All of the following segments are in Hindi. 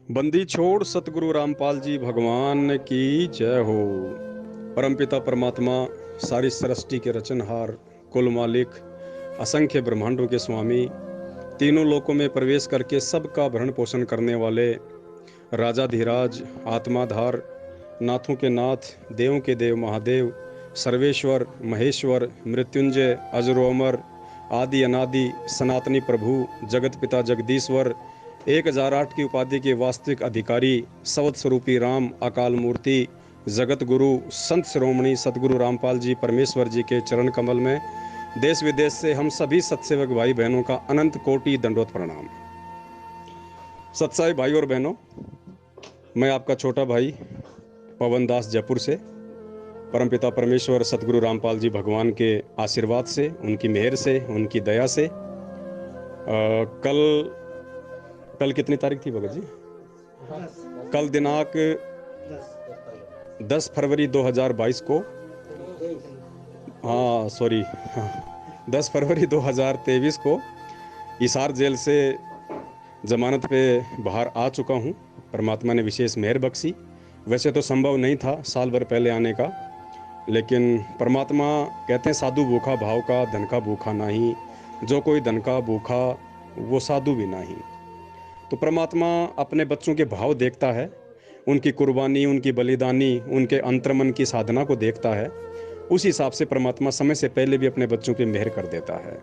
बंदी छोड़ सतगुरु रामपाल जी भगवान की जय हो। परमपिता परमात्मा, सारी सृष्टि के रचनहार, कुल मालिक, असंख्य ब्रह्मांडों के स्वामी, तीनों लोकों में प्रवेश करके सबका भरण पोषण करने वाले राजाधिराज, आत्माधार, नाथों के नाथ, देवों के देव महादेव, सर्वेश्वर, महेश्वर, मृत्युंजय, अजरो अमर, आदि अनादि, सनातनी प्रभु, जगत पिता जगदीश्वर, 1008 की उपाधि के वास्तविक अधिकारी, सवत स्वरूपी राम, अकाल मूर्ति, जगत गुरु, संत शिरोमणि सतगुरु रामपाल जी परमेश्वर जी के चरण कमल में देश विदेश से हम सभी सत्सेवक भाई बहनों का अनंत कोटि दंडवत प्रणाम। सत्साई भाई और बहनों, मैं आपका छोटा भाई पवन दास जयपुर से परमपिता परमेश्वर सतगुरु रामपाल जी भगवान के आशीर्वाद से, उनकी मेहर से, उनकी दया से कल कितनी तारीख थी भगत जी? कल दिनांक 10 फरवरी 2022 को, हाँ सॉरी, 10 फरवरी 2023 को हिसार जेल से जमानत पे बाहर आ चुका हूँ। परमात्मा ने विशेष मेहर बख्शी। वैसे तो संभव नहीं था साल भर पहले आने का, लेकिन परमात्मा कहते हैं साधु भूखा भाव का, धन का भूखा नहीं, जो कोई धन का भूखा वो साधु भी नहीं। तो परमात्मा अपने बच्चों के भाव देखता है, उनकी कुर्बानी, उनकी बलिदानी, उनके अंतर्मन की साधना को देखता है। उस हिसाब से परमात्मा समय से पहले भी अपने बच्चों पे मेहर कर देता है।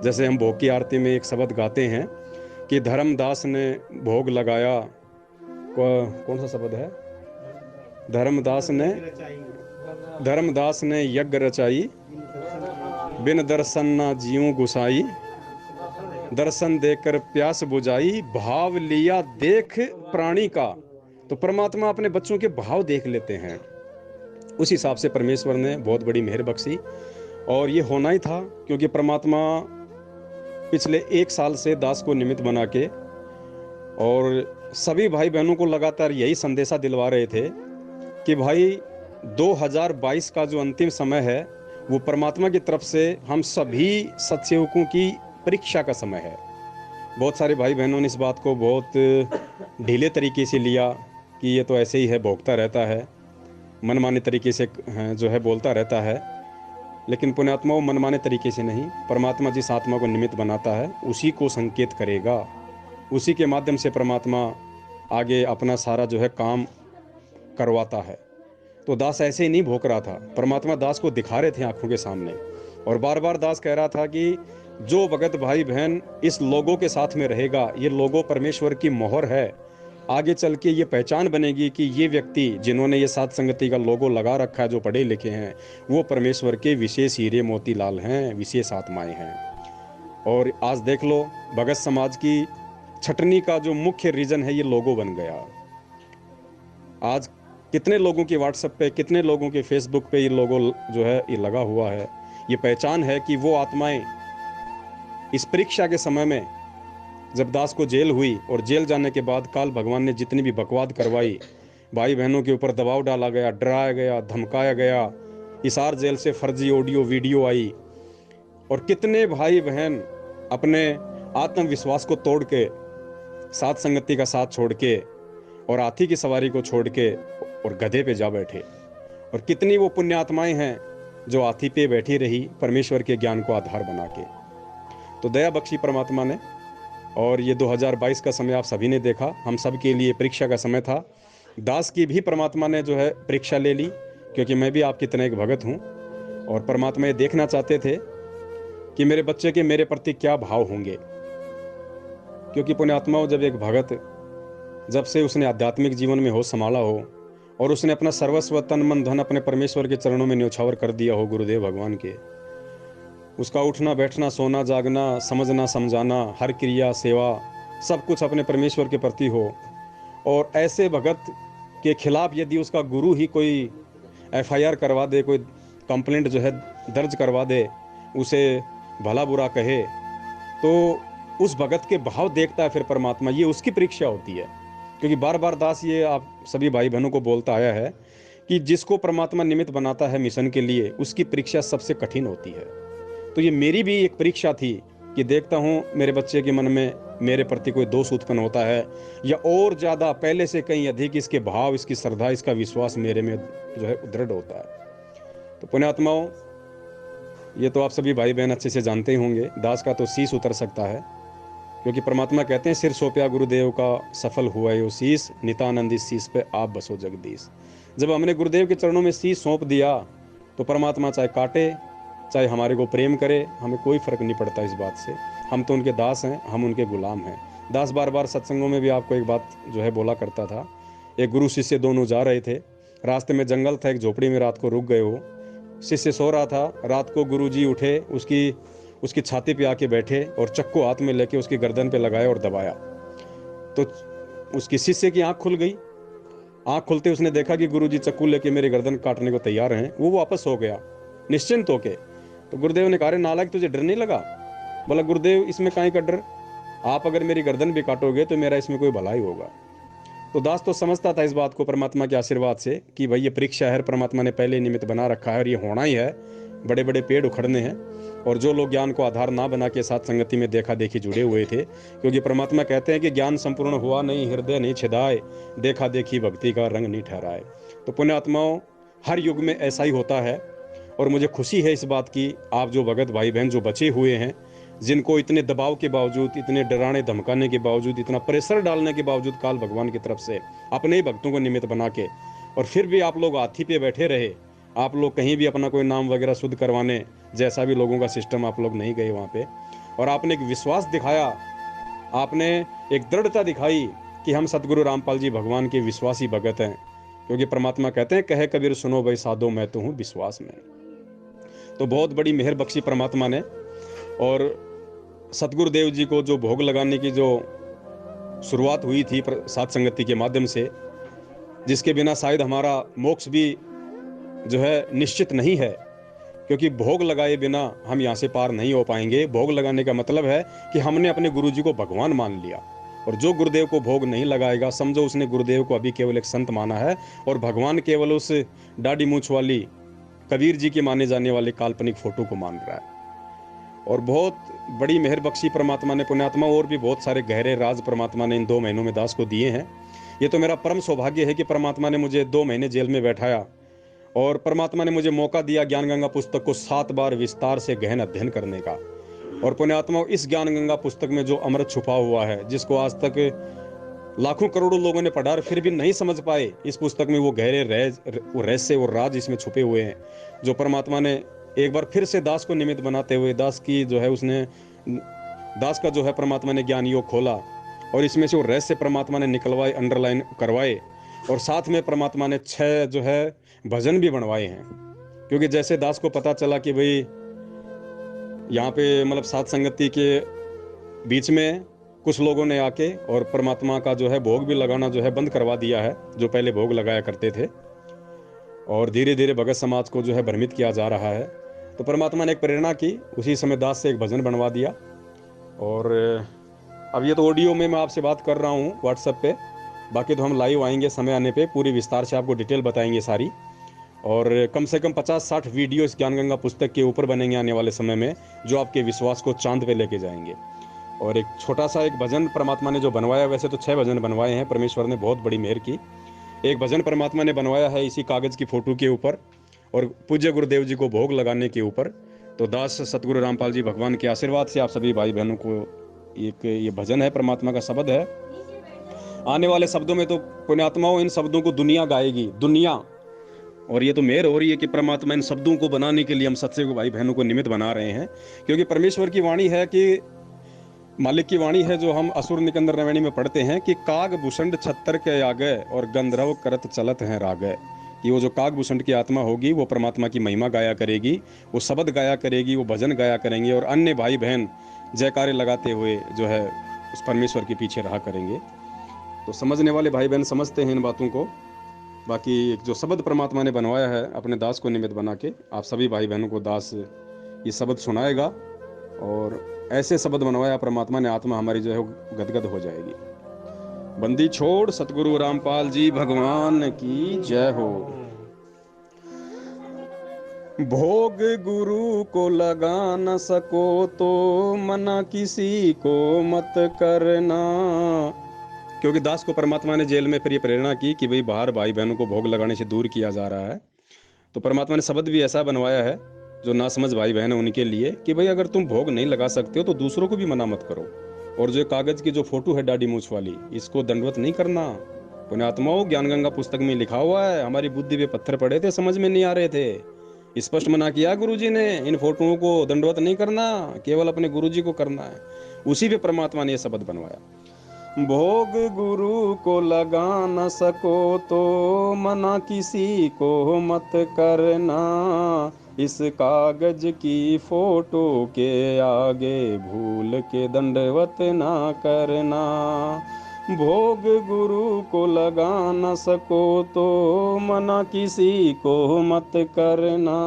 जैसे हम भोग की आरती में एक शब्द गाते हैं कि धर्मदास ने भोग लगाया, कौन सा शब्द है? धर्मदास ने यज्ञ रचाई, बिन दर्शन ना जीऊं गुसाई, दर्शन देकर प्यास बुझाई, भाव लिया देख प्राणी का। तो परमात्मा अपने बच्चों के भाव देख लेते हैं। उस हिसाब से परमेश्वर ने बहुत बड़ी मेहर बख्शी, और ये होना ही था, क्योंकि परमात्मा पिछले 1 साल से दास को निमित्त बना के और सभी भाई बहनों को लगातार यही संदेशा दिलवा रहे थे कि भाई 2022 का जो अंतिम समय है वो परमात्मा की तरफ से हम सभी सत्सेवकों की परीक्षा का समय है। बहुत सारे भाई बहनों ने इस बात को बहुत ढीले तरीके से लिया कि ये तो ऐसे ही है, भोगता रहता है, मनमाने तरीके से जो है बोलता रहता है। लेकिन पुण्यात्मा वो मनमाने तरीके से नहीं, परमात्मा जिस आत्मा को निमित्त बनाता है उसी को संकेत करेगा, उसी के माध्यम से परमात्मा आगे अपना सारा जो है काम करवाता है। तो दास ऐसे ही नहीं भोग रहा था, परमात्मा दास को दिखा रहे थे आंखों के सामने, और बार बार दास कह रहा था कि जो भगत भाई बहन इस लोगों के साथ में रहेगा, ये लोगो परमेश्वर की मोहर है। आगे चल के ये पहचान बनेगी कि ये व्यक्ति जिन्होंने ये साथ संगति का लोगो लगा रखा है, जो पढ़े लिखे हैं, वो परमेश्वर के विशेष हीरे मोतीलाल हैं, विशेष आत्माएं हैं। और आज देख लो, भगत समाज की छटनी का जो मुख्य रीजन है ये लोगो बन गया। आज कितने लोगों के व्हाट्सएप पे, कितने लोगों के फेसबुक पे ये लोगो जो है ये लगा हुआ है। ये पहचान है कि वो आत्माएं इस परीक्षा के समय में जब दास को जेल हुई, और जेल जाने के बाद काल भगवान ने जितनी भी बकवाद करवाई, भाई बहनों के ऊपर दबाव डाला गया, डराया गया, धमकाया गया, हिसार जेल से फर्जी ऑडियो वीडियो आई, और कितने भाई बहन अपने आत्मविश्वास को तोड़ के, साथ संगति का साथ छोड़ के, और हाथी की सवारी को छोड़ के और गधे पे जा बैठे। और कितनी वो पुण्यात्माएं हैं जो हाथी पे बैठी रही परमेश्वर के ज्ञान को आधार बना के। तो दया बख्शी परमात्मा ने। और ये 2022 का समय आप सभी ने देखा, हम सब के लिए परीक्षा का समय था। दास की भी परमात्मा ने जो है परीक्षा ले ली, क्योंकि मैं भी आपकी तरह एक भगत हूँ, और परमात्मा ये देखना चाहते थे कि मेरे बच्चे के मेरे प्रति क्या भाव होंगे। क्योंकि पुण्यात्माओं, जब एक भगत, जब से उसने आध्यात्मिक जीवन में हो संभाला हो, और उसने अपना सर्वस्व तन मन धन अपने परमेश्वर के चरणों में न्योछावर कर दिया हो, गुरुदेव भगवान के, उसका उठना बैठना, सोना जागना, समझना समझाना, हर क्रिया सेवा सब कुछ अपने परमेश्वर के प्रति हो, और ऐसे भगत के खिलाफ यदि उसका गुरु ही कोई FIR करवा दे, कोई कंप्लेंट जो है दर्ज करवा दे, उसे भला बुरा कहे, तो उस भगत के भाव देखता है फिर परमात्मा। ये उसकी परीक्षा होती है। क्योंकि बार बार दास ये आप सभी भाई बहनों को बोलता आया है कि जिसको परमात्मा निमित्त बनाता है मिशन के लिए, उसकी परीक्षा सबसे कठिन होती है। तो ये मेरी भी एक परीक्षा थी कि देखता हूँ मेरे बच्चे के मन में मेरे प्रति कोई दोष उत्पन्न होता है, या और ज़्यादा पहले से कहीं अधिक इसके भाव, इसकी श्रद्धा, इसका विश्वास मेरे में जो है दृढ़ होता है। तो पुण्यात्माओं, ये तो आप सभी भाई बहन अच्छे से जानते ही होंगे, दास का तो शीश उतर सकता है, क्योंकि परमात्मा कहते हैं सिर सौंपया गुरुदेव का सफल हुआ यो शीश, नितानंद इस शीश पे आप बसो जगदीश। जब हमने गुरुदेव के चरणों में शीश सौंप दिया तो परमात्मा चाहे काटे चाहे हमारे को प्रेम करे, हमें कोई फर्क नहीं पड़ता इस बात से। हम तो उनके दास हैं, हम उनके गुलाम हैं। दास बार बार सत्संगों में भी आपको एक बात जो है बोला करता था। एक गुरु शिष्य दोनों जा रहे थे, रास्ते में जंगल था, एक झोपड़ी में रात को रुक गए। वो शिष्य सो रहा था, रात को गुरुजी उठे, उसकी छाती पे आके बैठे और चक्कू हाथ में लेके उसकी गर्दन पे लगाया और दबाया। तो उसकी शिष्य की आंख खुल गई। आंख खुलते उसने देखा कि गुरुजी चक्कू लेके मेरी गर्दन काटने को तैयार हैं। वो वापस हो गया निश्चिंत होके। तो गुरुदेव ने कहा, नालायक तुझे डर नहीं लगा? बोला, गुरुदेव इसमें काहे का डर, आप अगर मेरी गर्दन भी काटोगे तो मेरा इसमें कोई भलाई होगा। तो दास तो समझता था इस बात को परमात्मा के आशीर्वाद से कि भाई ये परीक्षा है, परमात्मा ने पहले निमित्त बना रखा है और ये होना ही है। बड़े बड़े पेड़ उखड़ने हैं, और जो लोग ज्ञान को आधार ना बना के साथ संगति में देखा देखी जुड़े हुए थे, क्योंकि परमात्मा कहते हैं कि ज्ञान संपूर्ण हुआ नहीं, हृदय नहीं छिदाए, देखा देखी भक्ति का रंग नहीं ठहराए। तो पुण्यात्माओं, हर युग में ऐसा ही होता है, और मुझे खुशी है इस बात की, आप जो भगत भाई बहन जो बचे हुए हैं, जिनको इतने दबाव के बावजूद, इतने डराने धमकाने के बावजूद, इतना प्रेशर डालने के बावजूद काल भगवान की तरफ से अपने ही भक्तों को निमित्त बना के, और फिर भी आप लोग हाथी पे बैठे रहे। आप लोग कहीं भी अपना कोई नाम वगैरह शुद्ध करवाने जैसा भी लोगों का सिस्टम, आप लोग नहीं गए वहाँ पे, और आपने एक विश्वास दिखाया, आपने एक दृढ़ता दिखाई कि हम सतगुरु रामपाल जी भगवान के विश्वासी भगत हैं। क्योंकि परमात्मा कहते हैं, कहे कबीर सुनो भाई साधो मैं तो हूँ विश्वास में। तो बहुत बड़ी मेहर बख्शी परमात्मा ने, और सतगुरुदेव जी को जो भोग लगाने की जो शुरुआत हुई थी साथ संगति के माध्यम से, जिसके बिना शायद हमारा मोक्ष भी जो है निश्चित नहीं है, क्योंकि भोग लगाए बिना हम यहाँ से पार नहीं हो पाएंगे। भोग लगाने का मतलब है कि हमने अपने गुरु जी को भगवान मान लिया, और जो गुरुदेव को भोग नहीं लगाएगा, समझो उसने गुरुदेव को अभी केवल एक संत माना है, और भगवान केवल उस दाढ़ी मूछ वाली कबीर जी के माने जाने वाले काल्पनिक फोटो को मान रहा है। और बहुत बड़ी मेहर बख्शी परमात्मा ने पुण्यात्मा, और भी बहुत सारे गहरे राज परमात्मा ने इन 2 महीनों में दास को दिए हैं। ये तो मेरा परम सौभाग्य है कि परमात्मा ने मुझे 2 महीने जेल में बैठाया, और परमात्मा ने मुझे मौका दिया ज्ञान गंगा पुस्तक को 7 बार विस्तार से गहन अध्ययन करने का। और पुण्यात्मा, इस ज्ञान गंगा पुस्तक में जो अमृत छुपा हुआ है, जिसको आज तक लाखों करोड़ों लोगों ने पढ़ा फिर भी नहीं समझ पाए, इस पुस्तक में वो गहरे रहस्य और राज इसमें छुपे हुए हैं, जो परमात्मा ने एक बार फिर से दास को निमित्त बनाते हुए दास की जो है उसने दास का जो है परमात्मा ने ज्ञान योग खोला, और इसमें से वो रहस्य परमात्मा ने निकलवाए, अंडरलाइन करवाए, और साथ में परमात्मा ने 6 जो है भजन भी बनवाए हैं। क्योंकि जैसे दास को पता चला कि भाई यहाँ पे मतलब साथ संगति के बीच में कुछ लोगों ने आके और परमात्मा का जो है भोग भी लगाना जो है बंद करवा दिया है, जो पहले भोग लगाया करते थे, और धीरे धीरे भगत समाज को जो है भ्रमित किया जा रहा है। तो परमात्मा ने एक प्रेरणा की, उसी समय दास से एक भजन बनवा दिया। और अब ये तो ऑडियो में मैं आपसे बात कर रहा हूँ व्हाट्सएप पे, बाकी तो हम लाइव आएंगे समय आने पे, पूरी विस्तार से आपको डिटेल बताएंगे सारी, और कम से कम 50-60 वीडियो इस ज्ञान गंगा पुस्तक के ऊपर बनेंगे आने वाले समय में, जो आपके विश्वास को चांद पे लेके जाएंगे। और एक छोटा सा एक भजन परमात्मा ने जो बनवाया, वैसे तो 6 भजन बनवाए हैं, परमेश्वर ने बहुत बड़ी मेहर की। एक भजन परमात्मा ने बनवाया है इसी कागज की फोटो के ऊपर, और पूज्य गुरुदेव जी को भोग लगाने के ऊपर। तो दास सतगुरु रामपाल जी भगवान के आशीर्वाद से आप सभी भाई बहनों को एक ये भजन है, परमात्मा का शब्द है। आने वाले शब्दों में तो पुण्यात्माओं इन शब्दों को दुनिया गाएगी, दुनिया। और ये तो मेहर हो रही है कि परमात्मा इन शब्दों को बनाने के लिए हम सत्संग भाई बहनों को निमित्त बना रहे हैं, क्योंकि परमेश्वर की वाणी है, कि मालिक की वाणी है, जो हम असुर निकंदर रवैणी में पढ़ते हैं कि काग भूषण छत्तर के आगे और गंधर्व करत चलत हैं रागे। कि वो जो काग भूषण की आत्मा होगी वो परमात्मा की महिमा गाया करेगी, वो शब्द गाया करेगी, वो भजन गाया करेंगे, और अन्य भाई बहन जयकारे लगाते हुए जो है उस परमेश्वर के पीछे रहा करेंगे। तो समझने वाले भाई बहन समझते हैं इन बातों को। बाकी जो शब्द परमात्मा ने बनवाया है अपने दास को निमित्त बना के, आप सभी भाई बहनों को दास ये शब्द सुनाएगा, और ऐसे शब्द बनवाया परमात्मा ने, आत्मा हमारी जो है गदगद हो जाएगी। बंदी छोड़ सतगुरु रामपाल जी भगवान की जय हो। भोग गुरु को लगा न सको तो मना किसी को मत करना। क्योंकि दास को परमात्मा ने जेल में फिर ये प्रेरणा की कि भाई बाहर भाई बहनों को भोग लगाने से दूर किया जा रहा है, तो परमात्मा ने शब्द भी ऐसा बनवाया है जो नासमझ भाई बहन है उनके लिए कि भाई अगर तुम भोग नहीं लगा सकते हो तो दूसरों को भी मना मत करो। और जो कागज की जो फोटो है दाढ़ी मूछ वाली, इसको दंडवत नहीं करना। पुण्यात्माओं, ज्ञान गंगा पुस्तक में लिखा हुआ है, हमारी बुद्धि पे पत्थर पड़े थे, समझ में नहीं आ रहे थे, स्पष्ट मना किया गुरुजी ने, इन फोटोओं को दंडवत नहीं करना, केवल अपने गुरुजी को करना है। उसी पे परमात्मा ने यह शब्द बनवाया। भोग गुरु को लगा न सको तो मना किसी को मत करना। इस कागज की फोटो के आगे भूल के दंडवत ना करना। भोग गुरु को लगा न सको तो मना किसी को मत करना।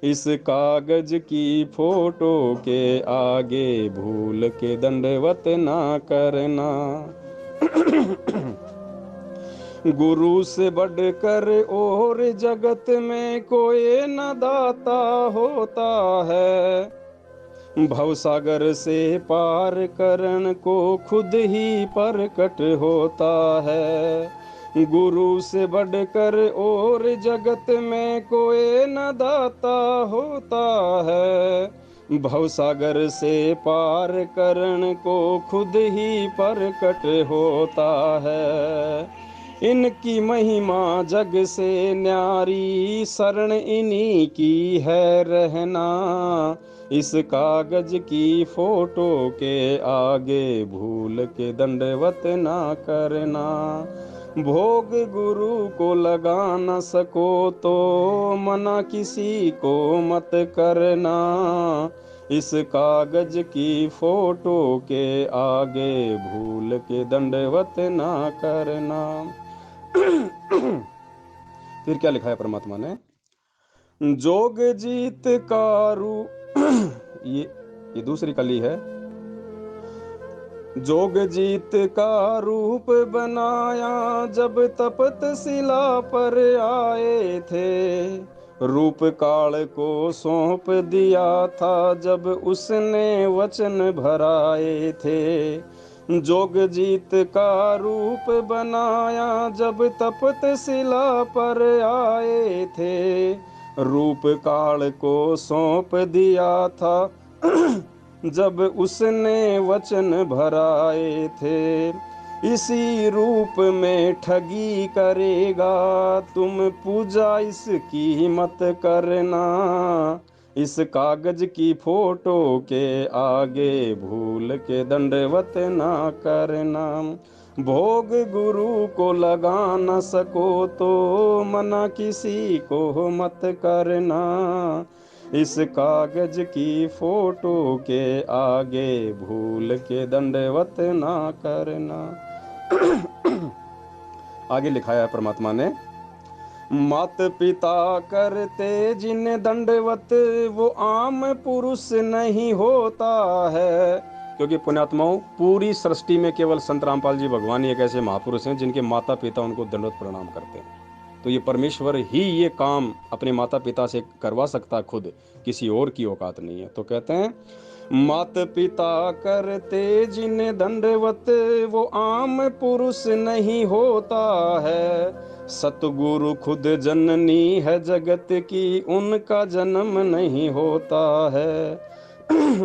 इस कागज की फोटो के आगे भूल के दंडवत ना करना। गुरु से बढ़कर और जगत में कोई न दाता होता है। भवसागर से पार करन को खुद ही प्रकट होता है। गुरु से बढ़कर और जगत में कोई न दाता होता है। भवसागर से पार करन को खुद ही प्रकट होता है। इनकी महिमा जग से न्यारी, शरण इन्हीं की है रहना। इस कागज की फोटो के आगे भूल के दंडवत ना करना। भोग गुरु को लगा न सको तो मना किसी को मत करना। इस कागज की फोटो के आगे भूल के दंडवत ना करना। फिर क्या लिखा है परमात्मा ने? जोग जीत कारू ये दूसरी कली है। जोग जीत का रूप बनाया जब तपत शिला पर आए थे। रूप काल को सौंप दिया था जब उसने वचन भराए थे। जोग जीत का रूप बनाया जब तपत शिला पर आए थे। रूप काल को सौंप दिया था जब उसने वचन भराए थे। इसी रूप में ठगी करेगा तुम पूजा इसकी मत करना। इस कागज की फोटो के आगे भूल के दंडवत ना करना। भोग गुरु को लगा न सको तो मना किसी को मत करना। इस कागज की फोटो के आगे भूल के दंडवत ना करना। आगे लिखा है परमात्मा ने, मात पिता करते जिन दंडवत वो आम पुरुष नहीं होता है। क्योंकि पुण्यात्माओं, पूरी सृष्टि में केवल संत रामपाल जी भगवान ही एक ऐसे महापुरुष हैं जिनके माता पिता उनको दंडवत प्रणाम करते हैं। तो ये परमेश्वर ही ये काम अपने माता पिता से करवा सकता, खुद किसी और की औकात नहीं है। तो कहते हैं, मात पिता करते जिन दंडवत वो आम पुरुष नहीं होता है। सतगुरु खुद जननी है जगत की उनका जन्म नहीं होता है।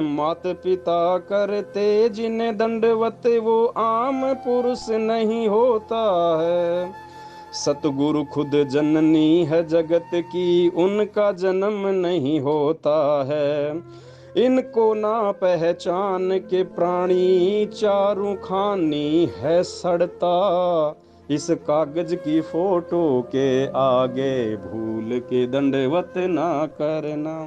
मात पिता करते जिन दंडवत वो आम पुरुष नहीं होता है। सतगुरु खुद जननी है जगत की उनका जन्म नहीं होता है। इनको ना पहचान के प्राणी चारों खानी है सड़ता। इस कागज की फोटो के आगे भूल के दंडवत ना करना।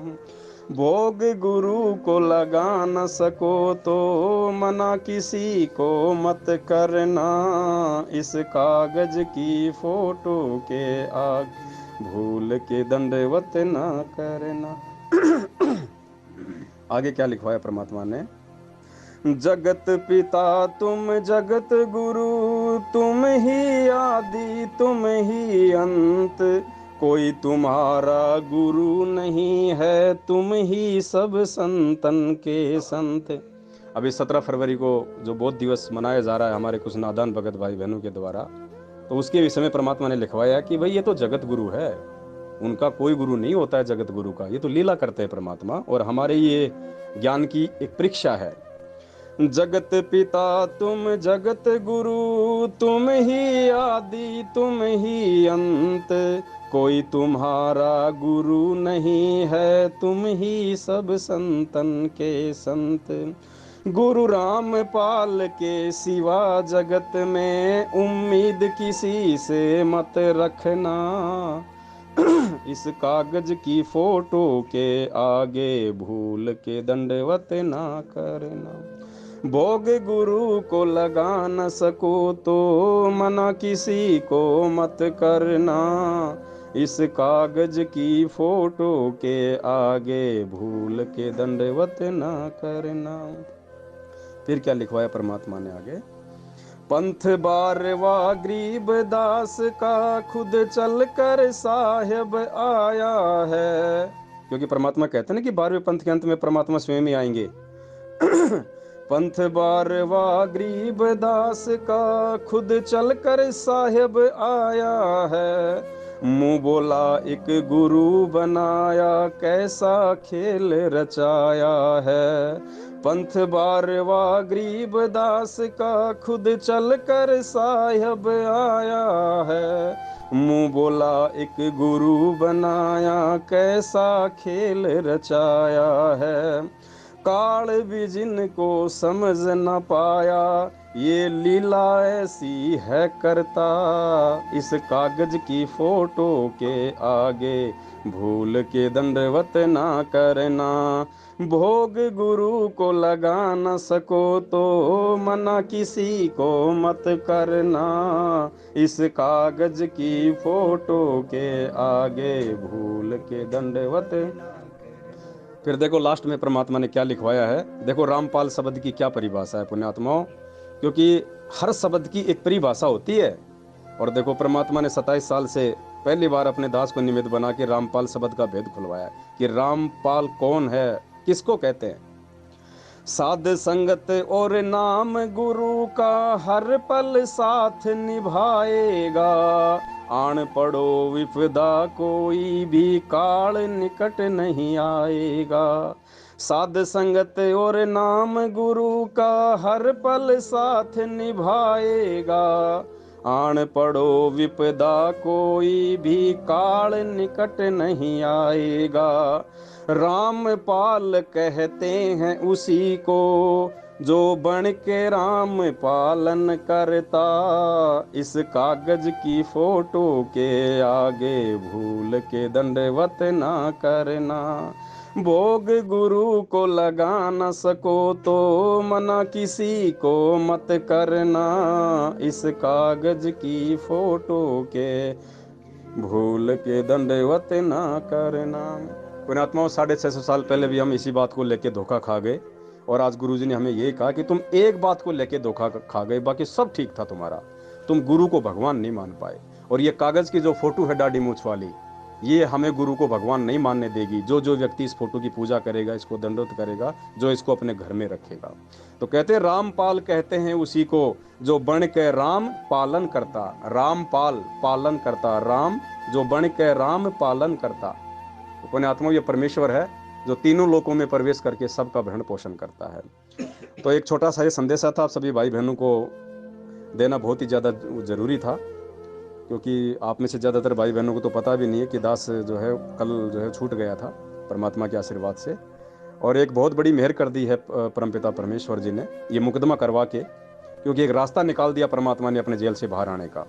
भोग गुरु को लगा न सको तो मना किसी को मत करना। इस कागज की फोटो के आगे भूल के दंडवत ना करना। आगे क्या लिखवाया परमात्मा ने, जगत पिता तुम जगत गुरु तुम ही आदि तुम ही अंत। कोई तुम्हारा गुरु नहीं है, तुम ही सब संतन के संत। अभी 17 फरवरी को जो बौद्ध दिवस मनाया जा रहा है हमारे कुछ नादान भगत भाई बहनों के द्वारा, तो उसके विषय में परमात्मा ने लिखवाया कि भाई ये तो जगत गुरु है, उनका कोई गुरु नहीं होता है जगत गुरु का, ये तो लीला करते हैं परमात्मा, और हमारे ये ज्ञान की एक परीक्षा है। जगत पिता तुम जगत गुरु, तुम ही आदि तुम ही अंत, कोई तुम्हारा गुरु नहीं है, तुम ही सब संतन के संत। गुरु राम पाल के सिवा जगत में उम्मीद किसी से मत रखना, इस कागज की फोटो के आगे भूल के दंडवत ना करना। भोग गुरु को लगा न सको तो मना किसी को मत करना, इस कागज की फोटो के आगे भूल के दंडवत ना करना। फिर क्या लिखवाया परमात्मा ने आगे, पंथ बारवा गरीब दास का खुद चल कर साहेब आया है, क्योंकि परमात्मा कहते हैं ना कि 12वें पंथ के अंत में परमात्मा स्वयं ही आएंगे। पंथ बारवा गरीब दास का खुद चल कर साहेब आया है, मुंह बोला एक गुरु बनाया कैसा खेल रचाया है। पंथ बारवा गरीब दास का खुद चल कर साहेब आया है, मुंह बोला एक गुरु बनाया कैसा खेल रचाया है। काल भी जिनको समझ न पाया ये लीला ऐसी है करता, इस कागज की फोटो के आगे भूल के दंडवत ना करना। भोग गुरु को लगा न सको तो मना किसी को मत करना, इस कागज की फोटो के आगे भूल के दंडवत। फिर देखो लास्ट में परमात्मा ने क्या लिखवाया है, देखो रामपाल शब्द की क्या परिभाषा है पुण्यात्माओं, क्योंकि हर शब्द की एक परिभाषा होती है। और देखो परमात्मा ने 27 साल से पहली बार अपने दास को निमित्त बना के रामपाल शब्द का भेद खुलवाया कि रामपाल कौन है, किसको कहते हैं। साध संगत और नाम गुरु का हर पल साथ निभाएगा, आन पड़ो विपदा कोई भी काल निकट नहीं आएगा। साध संगत और नाम गुरु का हर पल साथ निभाएगा, आन पड़ो विपदा कोई भी काल निकट नहीं आएगा। रामपाल कहते हैं उसी को जो बन के राम पालन करता, इस कागज की फोटो के आगे भूल के दंडवत ना करना। भोग गुरु को लगा न सको तो मना किसी को मत करना, इस कागज की फोटो के भूल के दंडवत ना करना। पुण्यात्माओं 650 साल पहले भी हम इसी बात को लेके धोखा खा गए, और आज गुरुजी ने हमें यही कहा कि तुम एक बात को लेके धोखा खा गए, बाकी सब ठीक था तुम्हारा, तुम गुरु को भगवान नहीं मान पाए। और ये कागज की जो फोटो है दाढ़ी मूछ वाली, ये हमें गुरु को भगवान नहीं मानने देगी। जो जो व्यक्ति इस फोटो की पूजा करेगा, इसको दंडवत करेगा, जो इसको अपने घर में रखेगा। तो कहते हैं रामपाल कहते हैं उसी को जो बन के राम पालन करता। रामपाल पालन करता, राम जो बन के राम पालन करता। तो पुण्यात्मा ये परमेश्वर है जो तीनों लोकों में प्रवेश करके सबका भरण पोषण करता है। तो एक छोटा सा ये संदेशा था, आप सभी भाई बहनों को देना बहुत ही ज़्यादा जरूरी था, क्योंकि आप में से ज़्यादातर भाई बहनों को तो पता भी नहीं है कि दास जो है कल जो है छूट गया था परमात्मा के आशीर्वाद से। और एक बहुत बड़ी मेहर कर दी है परमपिता परमेश्वर जी ने ये मुकदमा करवा के, क्योंकि एक रास्ता निकाल दिया परमात्मा ने अपने जेल से बाहर आने का।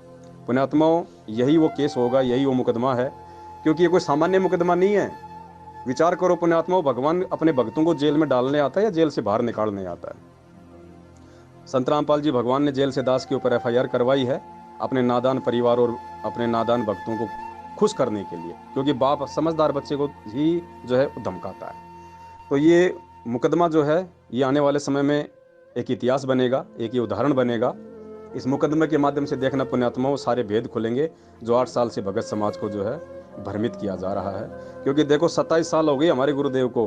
पुण्यात्माओं यही वो केस होगा, यही वो मुकदमा है, क्योंकि ये कोई सामान्य मुकदमा नहीं है। विचार करो पुण्यात्माओं, भगवान अपने भक्तों को जेल में डालने आता है या जेल से बाहर निकालने आता है। संत रामपाल जी भगवान ने जेल से दास के ऊपर FIR करवाई है अपने नादान परिवार और अपने नादान भक्तों को खुश करने के लिए, क्योंकि बाप समझदार बच्चे को ही जो है धमकाता है। तो ये मुकदमा जो है ये आने वाले समय में एक इतिहास बनेगा, एक ये उदाहरण बनेगा। इस मुकदमे के माध्यम से देखना पुण्यात्माओं सारे भेद खुलेंगे जो 8 साल से भगत समाज को जो है भ्रमित किया जा रहा है। क्योंकि देखो 27 साल हो गए हमारे गुरुदेव को,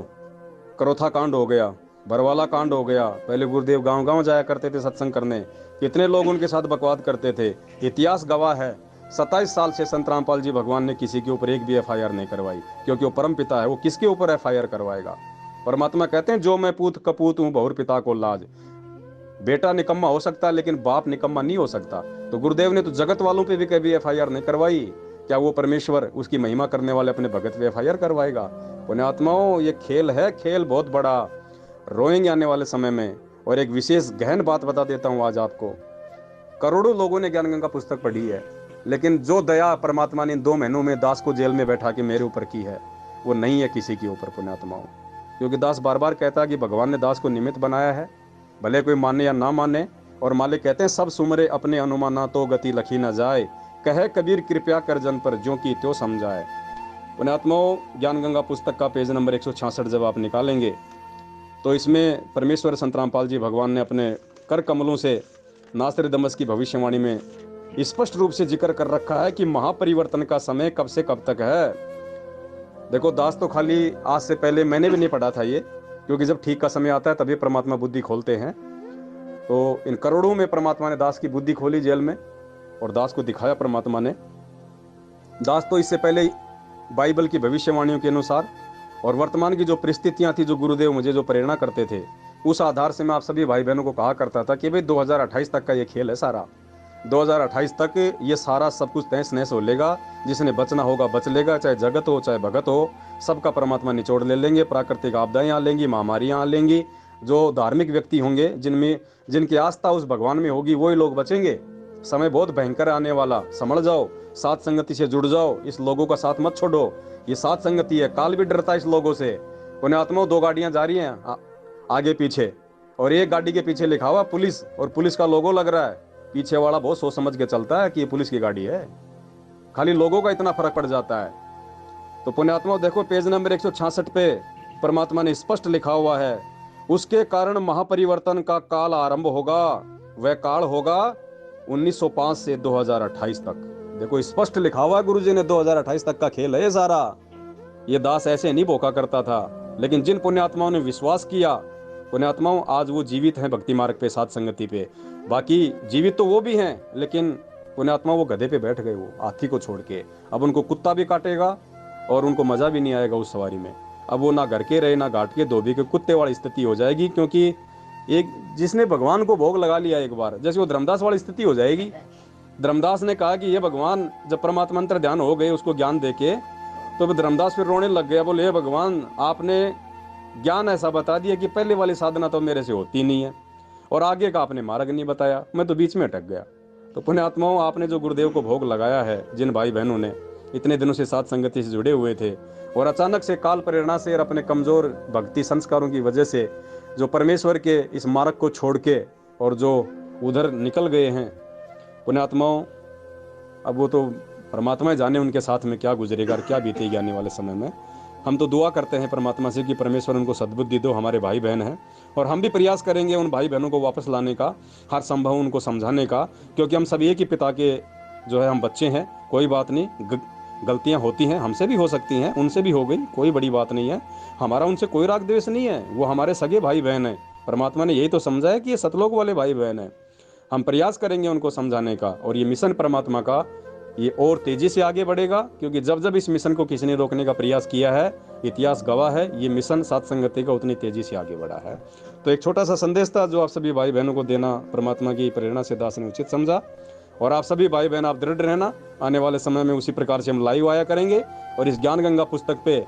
करोथा कांड हो गया, बरवाला कांड हो गया, पहले गुरुदेव गांव गांव जाया करते थे सत्संग करने, कितने लोग उनके साथ बकवाद करते थे। इतिहास गवाह है 27 साल से संत रामपाल जी भगवान ने किसी के ऊपर एक भी एफआईआर नहीं करवाई, क्योंकि वो परम पिता है, वो किसके ऊपर एफआईआर करवाएगा। परमात्मा कहते हैं जो मैं पूत कपूत हूं बहुर पिता को लाज। बेटा निकम्मा हो सकता है लेकिन बाप निकम्मा नहीं हो सकता। तो गुरुदेव ने तो जगत वालों पे भी कभी एफआईआर नहीं करवाई, क्या वो परमेश्वर उसकी महिमा करने वाले अपने भगत पे एफआईआर करवाएगा। पुण्यात्माओं ये खेल है, खेल बहुत बड़ा, रोएंगे आने वाले समय में। और एक विशेष गहन बात बता देता हूं आज आपको, करोड़ों लोगों ने ज्ञान गंगा पुस्तक पढ़ी है, लेकिन जो दया परमात्मा ने इन 2 महीनों में दास को जेल में बैठा के मेरे ऊपर की है वो नहीं है किसी के ऊपर पुण्यात्माओं। क्योंकि दास बार बार कहता है कि भगवान ने दास को निमित्त बनाया है, भले कोई माने या ना माने। और मालिक कहते हैं सब सुमरे अपने अनुमाना तो गति लखी न जाए, कहे कबीर कृपया कर जन पर ज्यों की त्यों समझाए। पुण्यात्माओं ज्ञान गंगा पुस्तक का पेज नंबर 166 जब आप निकालेंगे तो इसमें परमेश्वर संत रामपाल जी भगवान ने अपने कर कमलों से नासिर दमस की भविष्यवाणी में स्पष्ट रूप से जिक्र कर रखा है कि महापरिवर्तन का समय कब से कब तक है। देखो दास तो खाली आज से पहले मैंने भी नहीं पढ़ा था ये, क्योंकि जब ठीक का समय आता है तभी परमात्मा बुद्धि खोलते हैं। तो इन करोड़ों में परमात्मा ने दास की बुद्धि खोली जेल में, और दास को दिखाया परमात्मा ने। दास तो इससे पहले बाइबल की भविष्यवाणियों के अनुसार और वर्तमान की जो परिस्थितियां थी, जो गुरुदेव मुझे जो प्रेरणा करते थे, उस आधार से मैं आप सभी भाई बहनों को कहा करता था कि भाई 2028 तक का ये खेल है सारा। 2028 तक ये सारा सब कुछ तहस नहस हो लेगा, जिसने बचना होगा बच लेगा, चाहे जगत हो चाहे भगत हो, सबका परमात्मा निचोड़ ले लेंगे। प्राकृतिक आपदाएं आ लेंगी, महामारियां आ लेंगी, जो धार्मिक व्यक्ति होंगे जिनकी आस्था उस भगवान में होगी वही लोग बचेंगे। समय बहुत भयंकर आने वाला, संभल जाओ, साथ संगति से जुड़ जाओ, इस लोगों का साथ मत छोड़ो। ये साथ संगति है, काल भी डरता है इस लोगों से। पुण्यात्माओं 2 गाड़ियां जा रही हैं आगे पीछे, और एक गाड़ी के पीछे लिखा हुआ पुलिस, और पुलिस का लोगो लग रहा है। पीछे वाला बहुत सोच समझ के चलता है कि ये पुलिस की गाड़ी है, खाली लोगों का इतना फर्क पड़ जाता है। तो पुण्यात्माओं देखो पेज नंबर 166 पे परमात्मा ने स्पष्ट लिखा हुआ है, उसके कारण महापरिवर्तन का काल आरंभ होगा, वह काल होगा 1905 से 2028 तक। देखो स्पष्ट लिखा हुआ है गुरु जी ने, 2028 तक का खेल है ये सारा। ये दास ऐसे नहीं भोका करता था, लेकिन जिन पुण्यात्माओं ने विश्वास किया, पुण्यात्माओं आज वो जीवित हैं भक्ति मार्ग पे, साथ संगति पे। बाकी जीवित तो वो भी हैं, लेकिन पुण्यात्मा वो गधे पे बैठ गए, वो हाथी को छोड़ के। अब उनको कुत्ता भी काटेगा और उनको मजा भी नहीं आएगा उस सवारी में। अब वो ना घर के रहे ना घाट के धोबी के, कुत्ते वाली स्थिति हो जाएगी। क्योंकि एक जिसने भगवान को भोग लगा लिया एक बार, जैसे वो धर्मदास वाली स्थिति हो जाएगी। धर्मदास ने कहा कि ये भगवान, जब परमात्मा अंतर ध्यान हो गए उसको ज्ञान देके, तो धर्मदास फिर रोने लग गया, बोले हे भगवान आपने ज्ञान ऐसा बता दिया कि पहले वाली साधना तो मेरे से होती नहीं है, और आगे का आपने मार्ग नहीं बताया, मैं तो बीच में अटक गया। तो पुण्यात्माओं आपने जो गुरुदेव को भोग लगाया है, जिन भाई बहनों ने इतने दिनों से साथ संगति से जुड़े हुए थे, और अचानक से काल प्रेरणा से और अपने कमजोर भक्ति संस्कारों की वजह से जो परमेश्वर के इस मार्ग को छोड़ के और जो उधर निकल गए हैं, पुण्यात्माओं अब वो तो परमात्मा जाने उनके साथ में क्या गुजरेगा और क्या बीतेगी आने वाले समय में। हम तो दुआ करते हैं परमात्मा से कि परमेश्वर उनको सद्बुद्धि दो, हमारे भाई बहन हैं, और हम भी प्रयास करेंगे उन भाई बहनों को वापस लाने का, हर संभव उनको समझाने का, क्योंकि हम सब एक ही पिता के जो है हम बच्चे हैं। कोई बात नहीं, गलतियां होती हैं, हमसे भी हो सकती हैं, उनसे भी हो गई, कोई बड़ी बात नहीं है। हमारा उनसे कोई राग द्वेष नहीं है, वो हमारे सगे भाई बहन हैं। परमात्मा ने यही तो समझा है कि ये सतलोक वाले भाई बहन हैं। हम प्रयास करेंगे उनको समझाने का, और ये मिशन परमात्मा का ये और तेजी से आगे बढ़ेगा, क्योंकि जब जब इस मिशन को किसी ने रोकने का प्रयास किया है, इतिहास गवाह है, ये मिशन साथ संगति का उतनी तेजी से आगे बढ़ा है। तो एक छोटा सा संदेश था जो आप सभी भाई बहनों को देना परमात्मा की प्रेरणा से दास ने उचित समझा। और आप सभी भाई बहन आप दृढ़ रहना, आने वाले समय में उसी प्रकार से हम लाइव आया करेंगे, और इस ज्ञान गंगा पुस्तक पे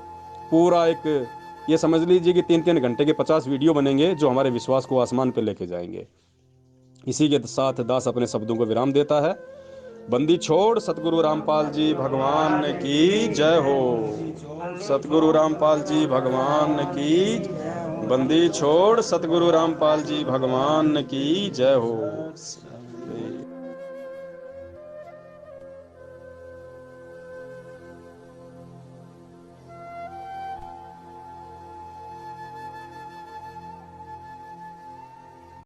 पूरा एक ये समझ लीजिए कि 3-3 घंटे के 50 वीडियो बनेंगे जो हमारे विश्वास को आसमान पे लेके जाएंगे। इसी के साथ दास अपने शब्दों को विराम देता है। बंदी छोड़ सतगुरु रामपाल जी भगवान की जय हो। सतगुरु रामपाल जी भगवान की, बंदी छोड़ सतगुरु रामपाल जी भगवान की जय हो।